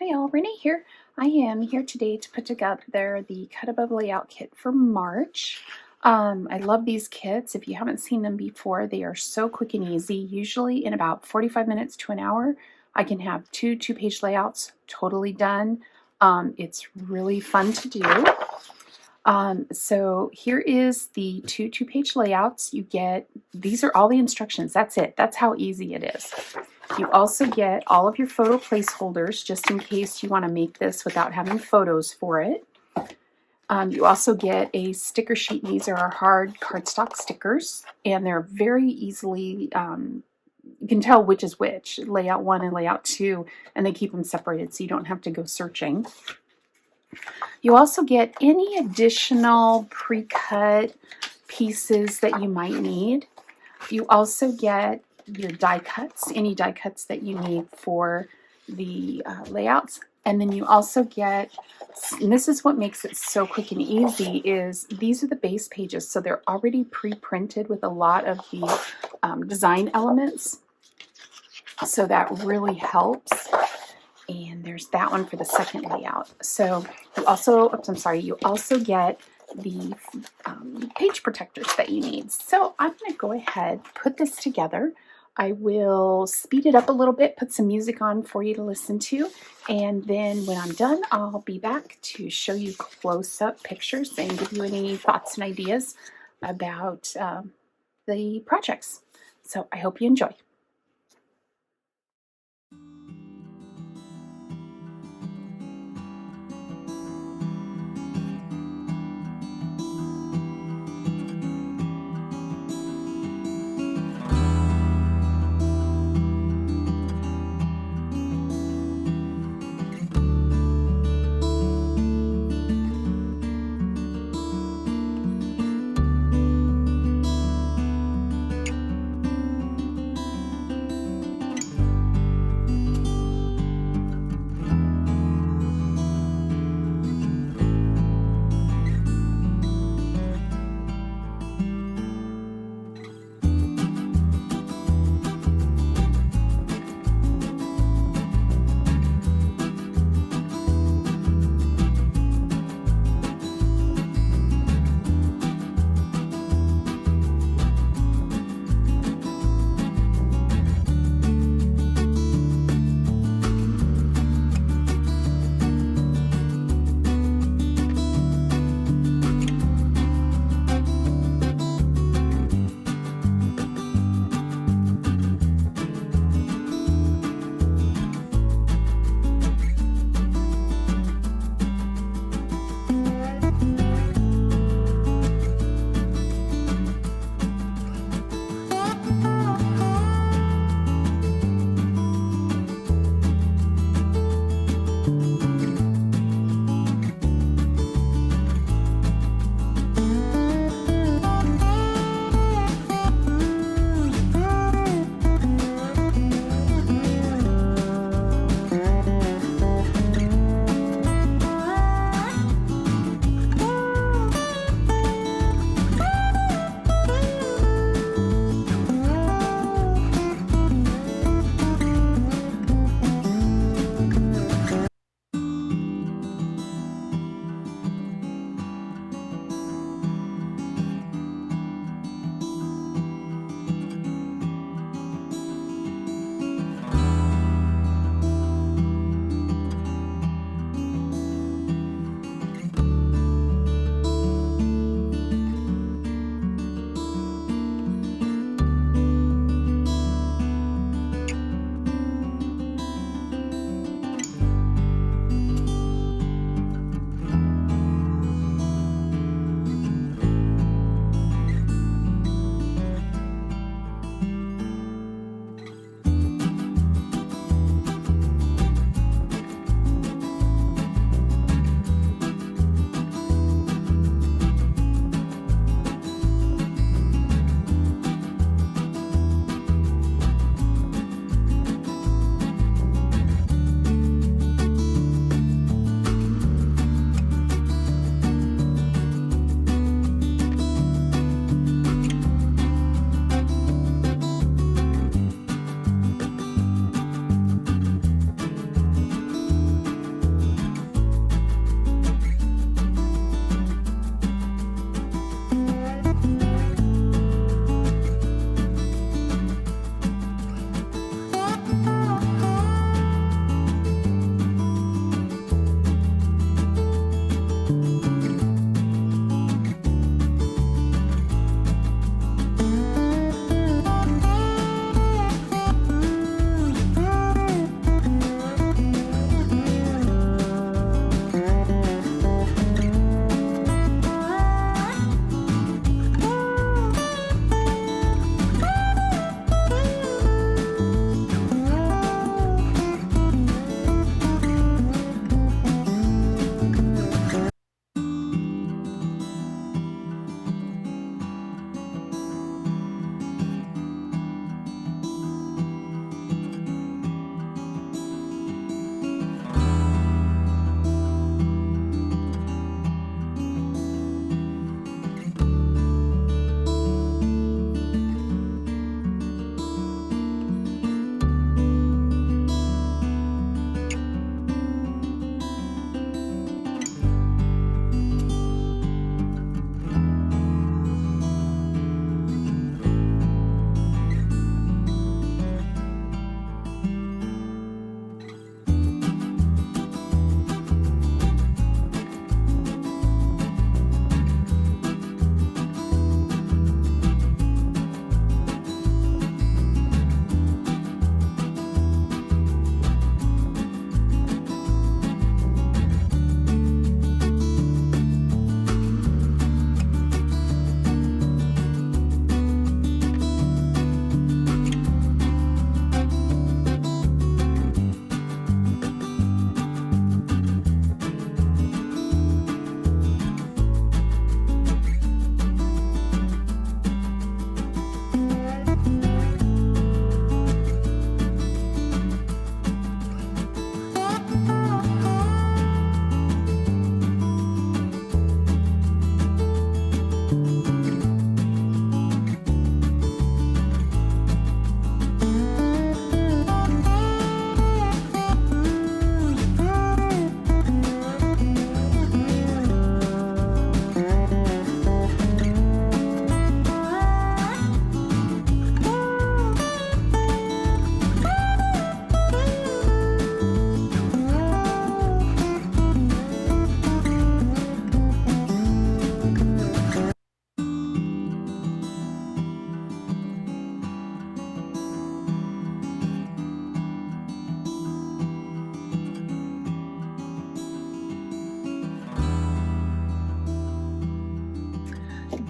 Hi y'all, Renee here. I am here today to put together the Cut Above layout kit for March. I love these kits. If you haven't seen them before, they are so quick and easy. Usually in about 45 minutes to an hour, I can have two-page layouts totally done. It's really fun to do. So here is the two-page layouts. These are all the instructions. That's it. That's how easy it is. You also get all of your photo placeholders just in case you want to make this without having photos for it. You also get a sticker sheet. These are our hard cardstock stickers, and they're very easily, you can tell which is which, layout 1 and layout 2, and they keep them separated so you don't have to go searching. You also get any additional pre-cut pieces that you might need. You also get your die cuts, any die cuts that you need for the layouts. And then you also get, and this is what makes it so quick and easy, is these are the base pages. So they're already pre-printed with a lot of the design elements. So that really helps. And there's that one for the second layout. So you also, you also get the page protectors that you need. So I'm going to go ahead, put this together. I will speed it up a little bit, put some music on for you to listen to, and then when I'm done, I'll be back to show you close-up pictures and give you any thoughts and ideas about the projects. So I hope you enjoy.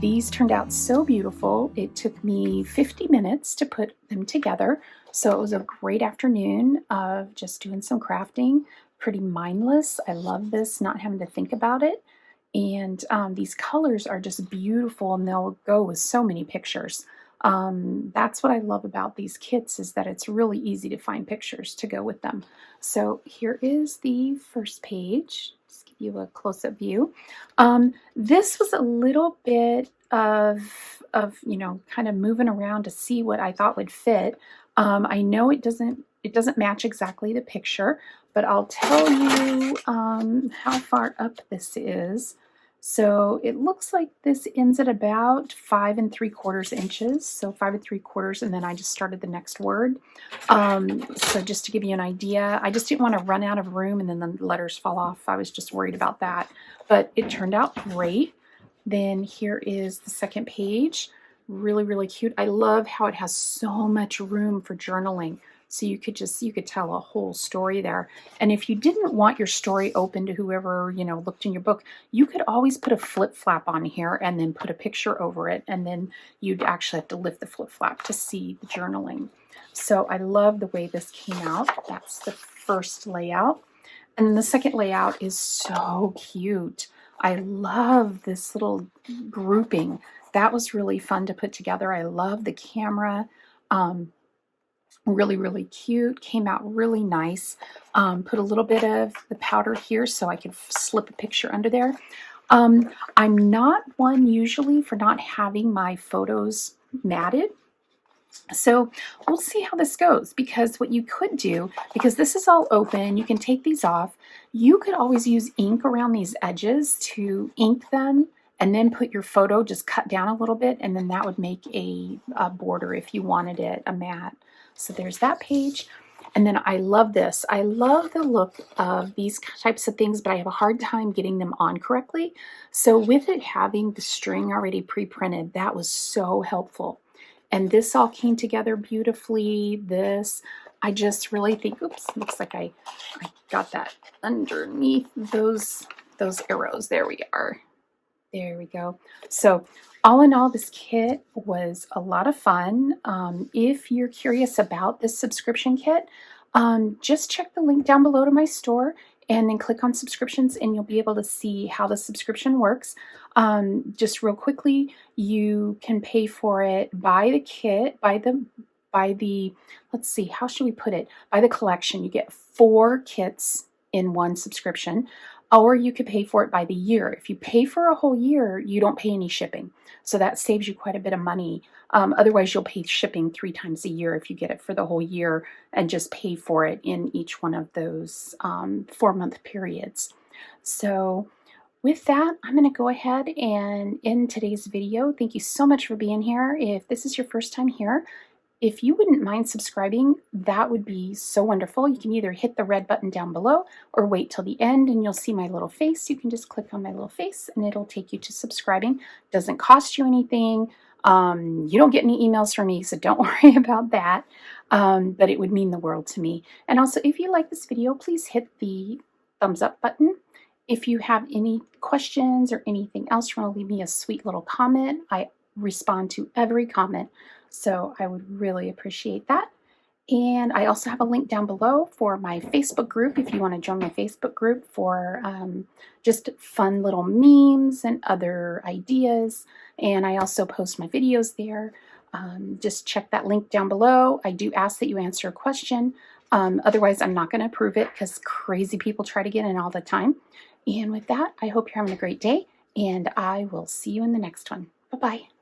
These turned out so beautiful. It took me 50 minutes to put them together. So it was a great afternoon of just doing some crafting, pretty mindless. I love this, not having to think about it. And these colors are just beautiful, and they'll go with so many pictures. That's what I love about these kits, is that it's really easy to find pictures to go with them. So here is the first page. Just give you a close-up view. This was a little bit of kind of moving around to see what I thought would fit. I know it doesn't match exactly the picture, but I'll tell you how far up this is. So it looks like this ends at about 5 3/4 inches. So 5 3/4, and then I just started the next word. So just to give you an idea, I just didn't want to run out of room and then the letters fall off. I was just worried about that, but it turned out great. Then here is the second page. Really, really cute. I love how it has so much room for journaling. So you could tell a whole story there. And if you didn't want your story open to whoever, looked in your book, you could always put a flip flap on here and then put a picture over it. And then you'd actually have to lift the flip flap to see the journaling. So I love the way this came out. That's the first layout. And then the second layout is so cute. I love this little grouping. That was really fun to put together. I love the camera. Really, really cute. Came out really nice. Put a little bit of the powder here so I could slip a picture under there. I'm not one usually for not having my photos matted. So we'll see how this goes, because what you could do, because this is all open, you can take these off. You could always use ink around these edges to ink them, and then put your photo just cut down a little bit, and then that would make a border if you wanted it, a mat. So there's that page. And then I love this. I love the look of these types of things, but I have a hard time getting them on correctly. So with it having the string already pre-printed, that was so helpful. And this all came together beautifully. I just really think, oops, looks like I got that underneath those arrows. There we are. There we go. So all in all, this kit was a lot of fun. If you're curious about this subscription kit, just check the link down below to my store and then click on subscriptions, and you'll be able to see how the subscription works. Just real quickly, you can pay for it by the kit, by the, let's see, how should we put it? By the collection. You get 4 kits in one subscription. Or you could pay for it by the year. If you pay for a whole year, you don't pay any shipping. So that saves you quite a bit of money. Otherwise, you'll pay shipping 3 times a year if you get it for the whole year and just pay for it in each one of those 4-month periods. So with that, I'm going to go ahead and end today's video. Thank you so much for being here. If this is your first time here, if you wouldn't mind subscribing, that would be so wonderful. You can either hit the red button down below or wait till the end and you'll see my little face. You can just click on my little face and it'll take you to subscribing. Doesn't cost you anything. You don't get any emails from me, so don't worry about that. But it would mean the world to me. And also, if you like this video, please hit the thumbs up button. If you have any questions or anything else, you want to leave me a sweet little comment. I respond to every comment. So I would really appreciate that. And I also have a link down below for my Facebook group if you want to join my Facebook group for just fun little memes and other ideas. And I also post my videos there. Just check that link down below. I do ask that you answer a question. Otherwise, I'm not going to approve it because crazy people try to get in all the time. And with that, I hope you're having a great day, and I will see you in the next one. Bye-bye.